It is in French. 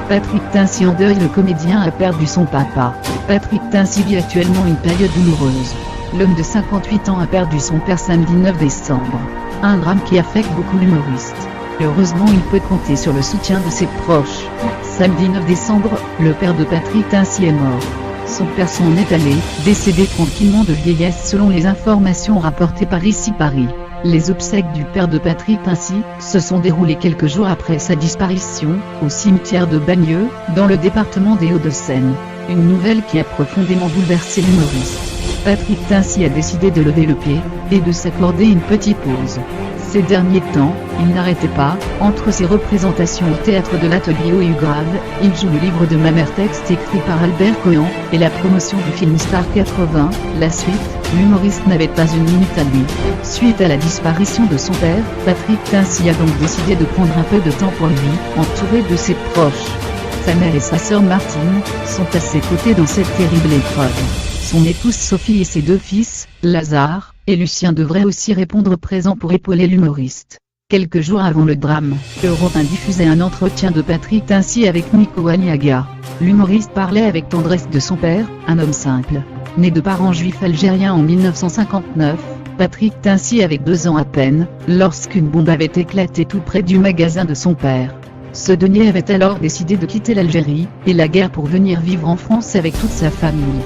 Patrick Tincy en deuil. Le comédien a perdu son papa. Patrick Tincy vit actuellement une période douloureuse. L'homme de 58 ans a perdu son père samedi 9 décembre. Un drame qui affecte beaucoup l'humoriste. Heureusement, il peut compter sur le soutien de ses proches. Samedi 9 décembre, le père de Patrick Tincy est mort. Son père s'en est allé, décédé tranquillement de vieillesse selon les informations rapportées par Ici Paris. Les obsèques du père de Patrick Tincy se sont déroulées quelques jours après sa disparition, au cimetière de Bagneux, dans le département des Hauts-de-Seine. Une nouvelle qui a profondément bouleversé l'humoriste. Patrick Tincy a décidé de lever le pied, et de s'accorder une petite pause. Ces derniers temps, il n'arrêtait pas, entre ses représentations au théâtre de l'Atelier au Ugrave, il joue le livre de ma mère, texte écrit par Albert Cohen, et la promotion du film Star 80, la suite, l'humoriste n'avait pas une minute à lui. Suite à la disparition de son père, Patrick Tincy a donc décidé de prendre un peu de temps pour lui, entouré de ses proches. Sa mère et sa sœur Martine sont à ses côtés dans cette terrible épreuve. Son épouse Sophie et ses deux fils, Lazare et Lucien, devraient aussi répondre présents pour épauler l'humoriste. Quelques jours avant le drame, Europe 1 diffusait un entretien de Patrick Tincy avec Nico Aliaga. L'humoriste parlait avec tendresse de son père, un homme simple. Né de parents juifs algériens en 1959, Patrick Tincy avait 2 ans à peine, lorsqu'une bombe avait éclaté tout près du magasin de son père. Ce dernier avait alors décidé de quitter l'Algérie et la guerre pour venir vivre en France avec toute sa famille.